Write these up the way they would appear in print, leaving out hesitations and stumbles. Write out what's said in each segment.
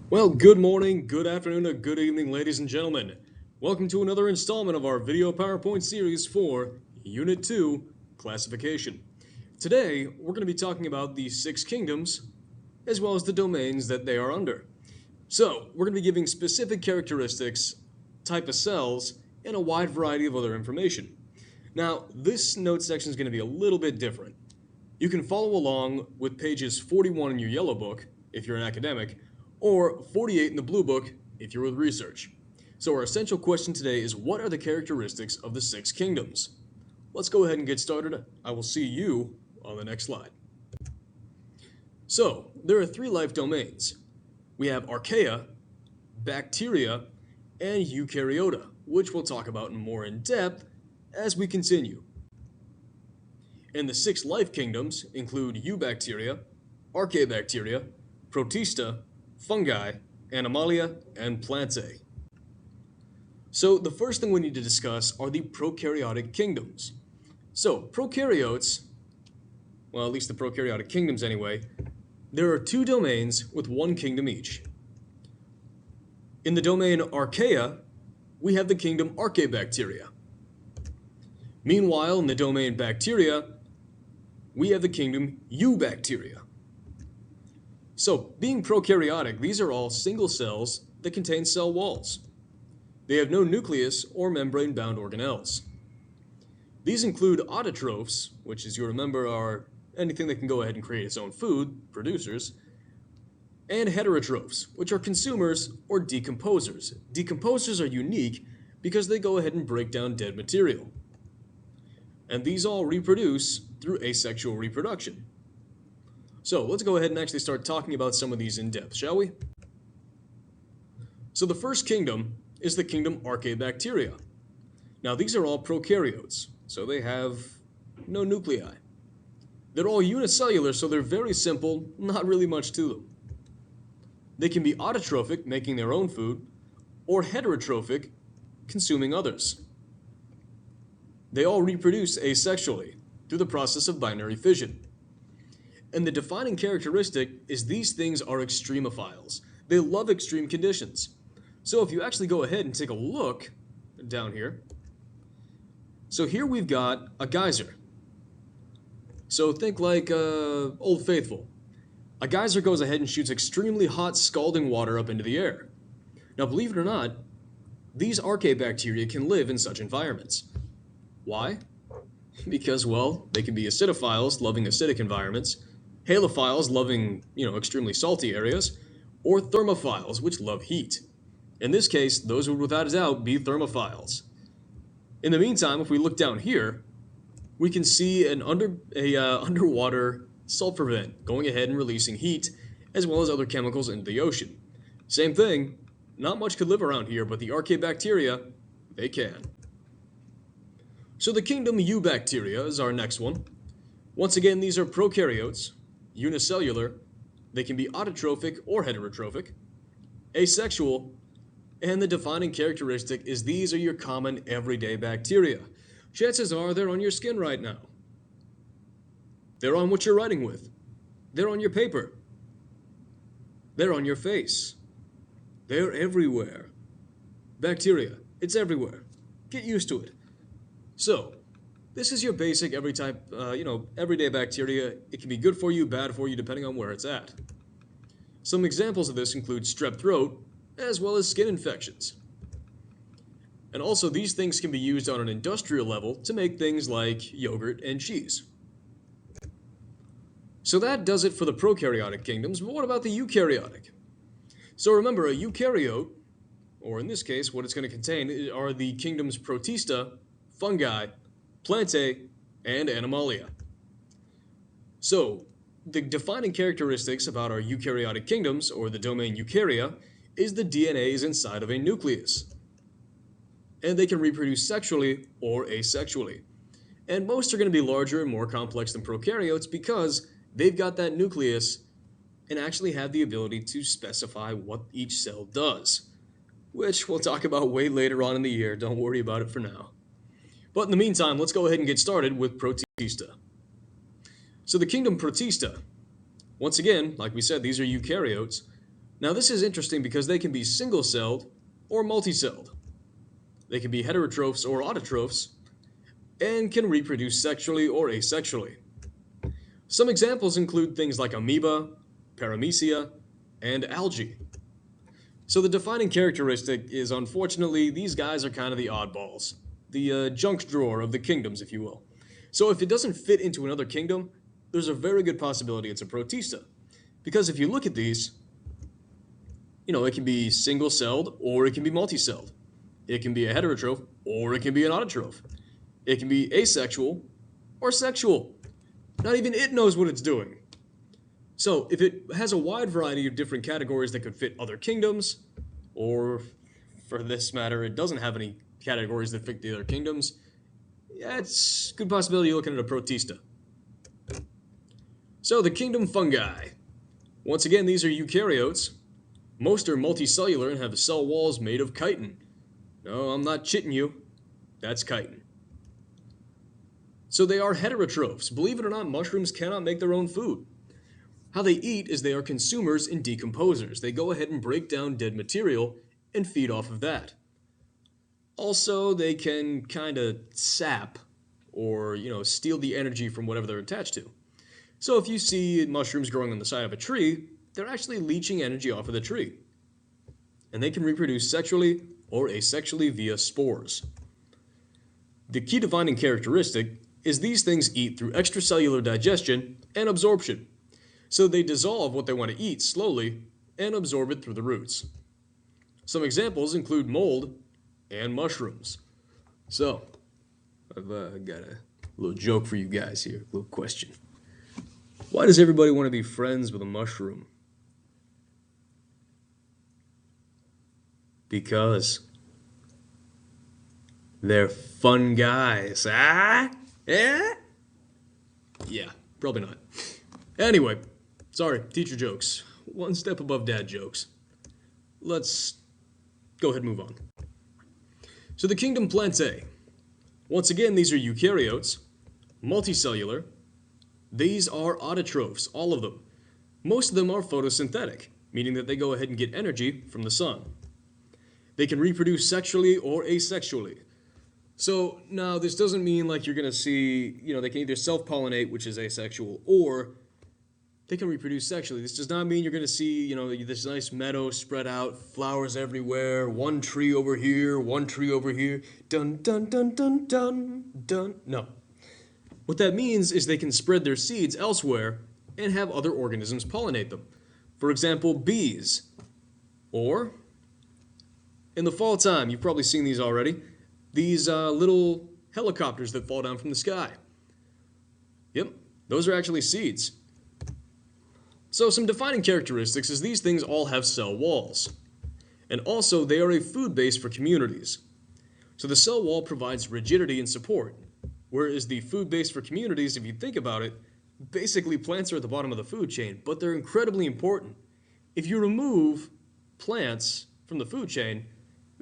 Well, good morning, good afternoon, or good evening, ladies and gentlemen. Welcome to another installment of our video PowerPoint series for Unit 2, Classification. Today, we're going to be talking about the 6 kingdoms, as well as the domains that they are under. So, we're going to be giving specific characteristics, type of cells, and a wide variety of other information. Now, this note section is going to be a little bit different. You can follow along with pages 41 in your yellow book, if you're an academic, or 48 in the blue book, if you're with research. So our essential question today is, what are the characteristics of the 6 kingdoms? Let's go ahead and get started. I will see you on the next slide. So, there are 3 life domains. We have Archaea, Bacteria, and Eukaryote, which we'll talk about more in depth as we continue. And the 6 life kingdoms include Eubacteria, Archaea Bacteria, Protista, Fungi, Animalia, and Plantae. So the first thing we need to discuss are the prokaryotic kingdoms. So prokaryotes, well, at least the prokaryotic kingdoms anyway, there are 2 domains with 1 kingdom each. In the domain Archaea, we have the kingdom Archaea Bacteria. Meanwhile, in the domain Bacteria, we have the kingdom Eubacteria. So, being prokaryotic, these are all single cells that contain cell walls. They have no nucleus or membrane-bound organelles. These include autotrophs, which, as you remember, are anything that can go ahead and create its own food, producers, and heterotrophs, which are consumers or decomposers. Decomposers are unique because they go ahead and break down dead material. And these all reproduce through asexual reproduction. So let's go ahead and actually start talking about some of these in depth, shall we? So the first kingdom is the kingdom Archaea Bacteria. Now these are all prokaryotes, so they have no nuclei. They're all unicellular, so they're very simple, not really much to them. They can be autotrophic, making their own food, or heterotrophic, consuming others. They all reproduce asexually through the process of binary fission. And the defining characteristic is these things are extremophiles. They love extreme conditions. So if you actually go ahead and take a look down here, so here we've got a geyser. So think like Old Faithful. A geyser goes ahead and shoots extremely hot, scalding water up into the air. Now, believe it or not, these Archaea bacteria can live in such environments. Why? Because, well, they can be acidophiles, loving acidic environments, halophiles, loving, extremely salty areas, or thermophiles, which love heat. In this case, those would without a doubt be thermophiles. In the meantime, if we look down here, we can see an underwater sulfur vent going ahead and releasing heat, as well as other chemicals into the ocean. Same thing, not much could live around here, but the Archaea bacteria, they can. So the kingdom Eubacteria is our next one. Once again, these are prokaryotes, unicellular, they can be autotrophic or heterotrophic, asexual, and the defining characteristic is these are your common everyday bacteria. Chances are they're on your skin right now. They're on what you're writing with. They're on your paper. They're on your face. They're everywhere. Bacteria, it's everywhere. Get used to it. So, this is your basic everyday bacteria. It can be good for you, bad for you, depending on where it's at. Some examples of this include strep throat, as well as skin infections. And also, these things can be used on an industrial level to make things like yogurt and cheese. So that does it for the prokaryotic kingdoms, but what about the eukaryotic? So remember, a eukaryote, or in this case, what it's going to contain are the kingdoms Protista, Fungi, Plantae, and Animalia. So, the defining characteristics about our eukaryotic kingdoms, or the domain Eukarya, is the DNA is inside of a nucleus. And they can reproduce sexually or asexually. And most are going to be larger and more complex than prokaryotes because they've got that nucleus and actually have the ability to specify what each cell does, which we'll talk about way later on in the year. Don't worry about it for now. But in the meantime, let's go ahead and get started with Protista. So the kingdom Protista, once again, like we said, these are eukaryotes. Now this is interesting because they can be single-celled or multicelled. They can be heterotrophs or autotrophs, and can reproduce sexually or asexually. Some examples include things like amoeba, paramecia, and algae. So the defining characteristic is, unfortunately, these guys are kind of the oddballs. The junk drawer of the kingdoms, if you will. So if it doesn't fit into another kingdom, there's a very good possibility it's a Protista. Because if you look at these, it can be single-celled or it can be multicelled. It can be a heterotroph or it can be an autotroph. It can be asexual or sexual. Not even it knows what it's doing. So if it has a wide variety of different categories that could fit other kingdoms, or for this matter, it doesn't have any categories that fit the other kingdoms, yeah, it's a good possibility you're looking at a Protista. So the kingdom fungi. Once again, these are eukaryotes. Most are multicellular and have cell walls made of chitin. No, I'm not chitting you. That's chitin. So they are heterotrophs. Believe it or not, mushrooms cannot make their own food. How they eat is they are consumers and decomposers. They go ahead and break down dead material and feed off of that. Also, they can kind of sap or, steal the energy from whatever they're attached to. So if you see mushrooms growing on the side of a tree, they're actually leeching energy off of the tree. And they can reproduce sexually or asexually via spores. The key defining characteristic is these things eat through extracellular digestion and absorption. So they dissolve what they want to eat slowly and absorb it through the roots. Some examples include mold and mushrooms. So, I've got a little joke for you guys here, a little question. Why does everybody want to be friends with a mushroom? Because they're fun guys, ah? Yeah? Yeah, probably not. Anyway, sorry, teacher jokes. One step above dad jokes. Let's go ahead and move on. So the kingdom Plantae. Once again, these are eukaryotes, multicellular. These are autotrophs, all of them. Most of them are photosynthetic, meaning that they go ahead and get energy from the sun. They can reproduce sexually or asexually. So now this doesn't mean like you're going to see, they can either self-pollinate, which is asexual, or they can reproduce sexually. This does not mean you're going to see, this nice meadow spread out, flowers everywhere, one tree over here, dun, dun, dun, dun, dun, dun. No. What that means is they can spread their seeds elsewhere and have other organisms pollinate them. For example, bees. Or, in the fall time, you've probably seen these already, these little helicopters that fall down from the sky. Yep, those are actually seeds. So some defining characteristics is these things all have cell walls. And also, they are a food base for communities. So the cell wall provides rigidity and support, whereas the food base for communities, if you think about it, basically plants are at the bottom of the food chain, but they're incredibly important. If you remove plants from the food chain,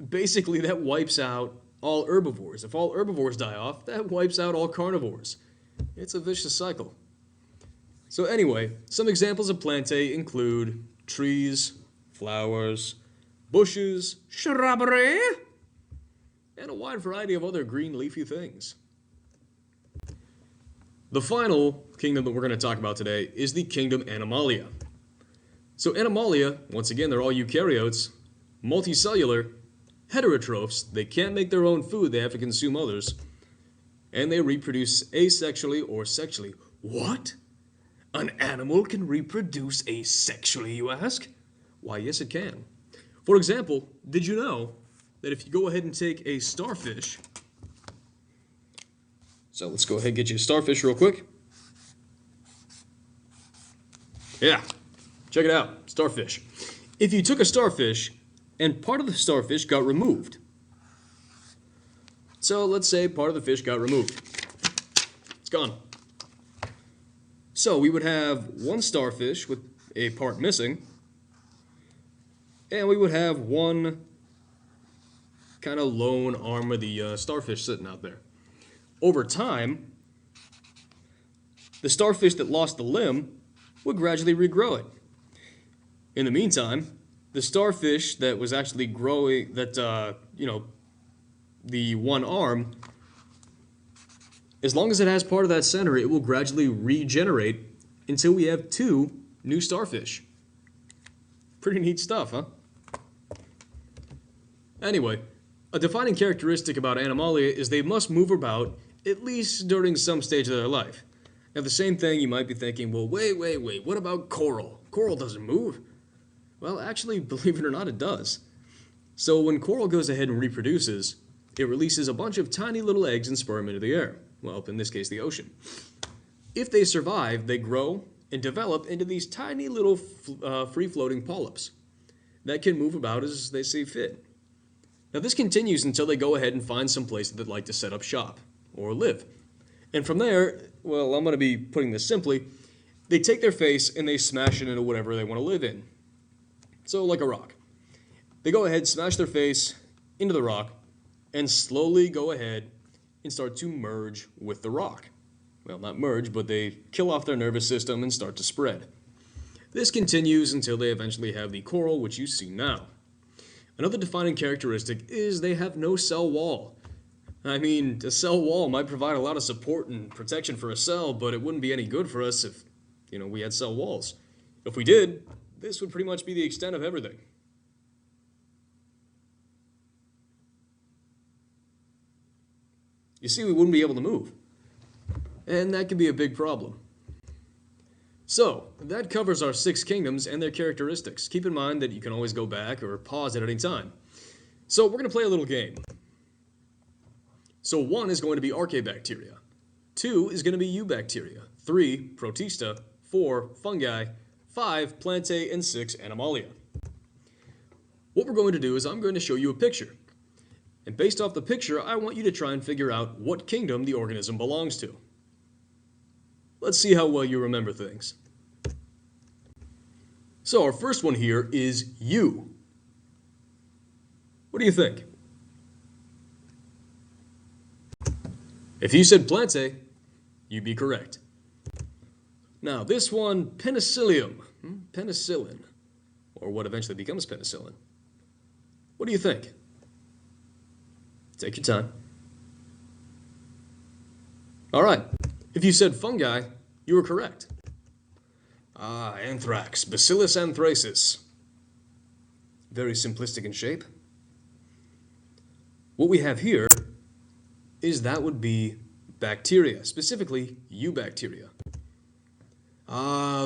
basically that wipes out all herbivores. If all herbivores die off, that wipes out all carnivores. It's a vicious cycle. So anyway, some examples of Plantae include trees, flowers, bushes, shrubbery, and a wide variety of other green leafy things. The final kingdom that we're going to talk about today is the kingdom Animalia. So Animalia, once again, they're all eukaryotes, multicellular, heterotrophs. They can't make their own food, they have to consume others. And they reproduce asexually or sexually. What? An animal can reproduce asexually, you ask? Why, yes it can. For example, did you know that if you go ahead and take a starfish, so let's go ahead and get you a starfish real quick. Yeah, check it out, starfish. If you took a starfish and part of the starfish got removed, so let's say part of the fish got removed, it's gone. So we would have one starfish with a part missing, and we would have one kind of lone arm of the starfish sitting out there. Over time, the starfish that lost the limb would gradually regrow it. In the meantime, the starfish that was actually growing, the one arm, as long as it has part of that center, it will gradually regenerate until we have 2 new starfish. Pretty neat stuff, huh? Anyway, a defining characteristic about Animalia is they must move about at least during some stage of their life. Now, the same thing, you might be thinking, well, wait, what about coral? Coral doesn't move. Well, actually, believe it or not, it does. So when coral goes ahead and reproduces, it releases a bunch of tiny little eggs and sperm into the air. Well, in this case, the ocean. If they survive, they grow and develop into these tiny little free-floating polyps that can move about as they see fit. Now, this continues until they go ahead and find some place that they'd like to set up shop or live. And from there, well, I'm going to be putting this simply, they take their face and they smash it into whatever they want to live in. So, like a rock. They go ahead, smash their face into the rock, and slowly go ahead and start to merge with the rock. Well, not merge, but they kill off their nervous system and start to spread. This continues until they eventually have the coral, which you see now. Another defining characteristic is they have no cell wall. I mean, a cell wall might provide a lot of support and protection for a cell, but it wouldn't be any good for us if, we had cell walls. If we did, this would pretty much be the extent of everything. You see, we wouldn't be able to move. And that could be a big problem. So, that covers our 6 kingdoms and their characteristics. Keep in mind that you can always go back or pause at any time. So, we're going to play a little game. So, 1 is going to be Archaea Bacteria. 2 is going to be Eukaryote. 3, Protista. 4, Fungi. 5, Plantae. And 6, Animalia. What we're going to do is I'm going to show you a picture. And based off the picture, I want you to try and figure out what kingdom the organism belongs to. Let's see how well you remember things. So our first one here is U. What do you think? If you said Plantae, you'd be correct. Now this one, Penicillium, penicillin, or what eventually becomes penicillin. What do you think? Take your time. All right. If you said fungi, you were correct. Anthrax, Bacillus anthracis. Very simplistic in shape. What we have here is that would be bacteria, specifically Eukaryote.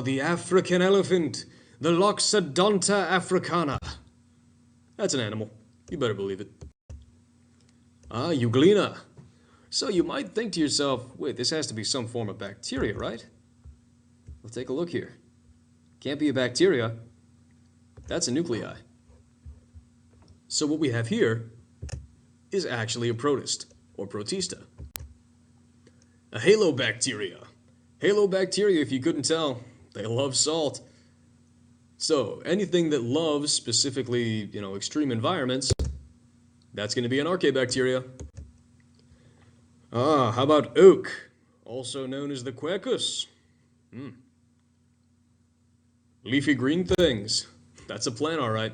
The African elephant, the Loxodonta africana. That's an animal. You better believe it. Euglena. So you might think to yourself, wait, this has to be some form of bacteria, right? Well, take a look here. Can't be a bacteria. That's a nuclei. So what we have here is actually a protist, or protista. A halobacteria. Halobacteria, if you couldn't tell, they love salt. So anything that loves specifically, extreme environments, that's going to be an Archaea bacteria. How about oak, also known as the quercus? Leafy green things. That's a plant, all right.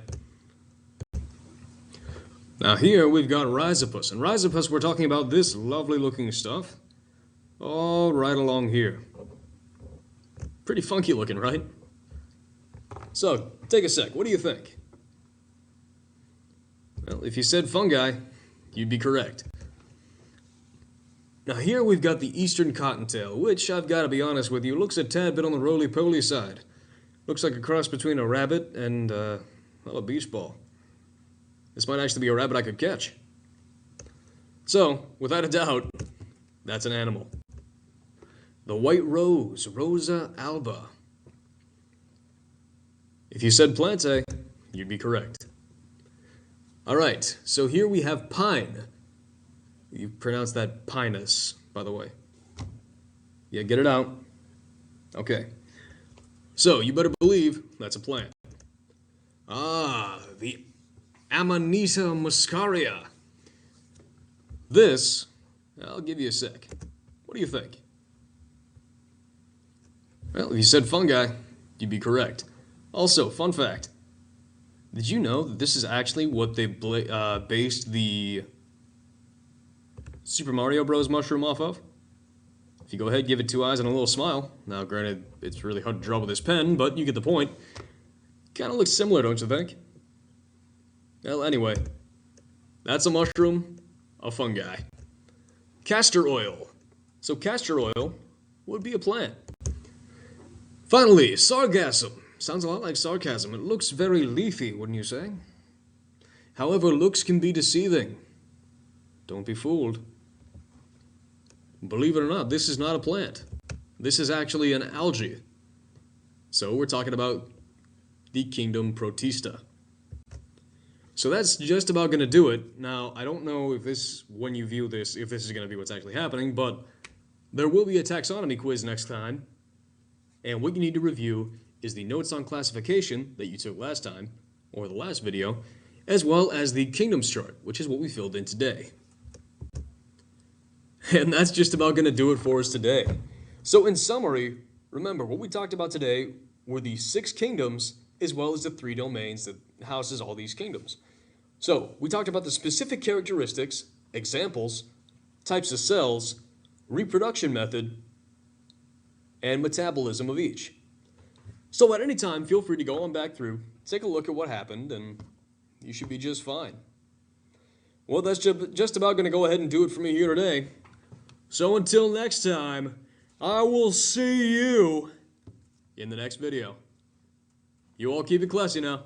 Now here we've got rhizopus. And rhizopus, we're talking about this lovely looking stuff. All right along here. Pretty funky looking, right? So, take a sec. What do you think? Well, if you said fungi, you'd be correct. Now here we've got the eastern cottontail, which, I've got to be honest with you, looks a tad bit on the roly-poly side. Looks like a cross between a rabbit and, a beach ball. This might actually be a rabbit I could catch. So, without a doubt, that's an animal. The white rose, Rosa alba. If you said Plantae, you'd be correct. Alright, so here we have pine. You pronounce that pinus, by the way. Yeah, get it out. Okay. So, you better believe that's a plant. The Amanita muscaria. This, I'll give you a sec. What do you think? Well, if you said fungi, you'd be correct. Also, fun fact. Did you know that this is actually what they based the Super Mario Bros. Mushroom off of? If you go ahead, give it 2 eyes and a little smile. Now, granted, it's really hard to draw with this pen, but you get the point. Kind of looks similar, don't you think? Well, anyway, that's a mushroom, a fungi. Castor oil. So castor oil would be a plant. Finally, Sargassum. Sounds a lot like sarcasm. It looks very leafy, wouldn't you say? However, looks can be deceiving. Don't be fooled. Believe it or not, this is not a plant. This is actually an algae. So we're talking about the kingdom Protista. So that's just about going to do it. Now, I don't know if this, when you view this, if this is going to be what's actually happening, but there will be a taxonomy quiz next time. And what you need to review is the notes on classification that you took last time, or the last video, as well as the kingdoms chart, which is what we filled in today. And that's just about going to do it for us today. So in summary, remember, what we talked about today were the 6 kingdoms, as well as the 3 domains that houses all these kingdoms. So we talked about the specific characteristics, examples, types of cells, reproduction method, and metabolism of each. So at any time, feel free to go on back through, take a look at what happened, and you should be just fine. Well, that's just about going to go ahead and do it for me here today. So until next time, I will see you in the next video. You all keep it classy now.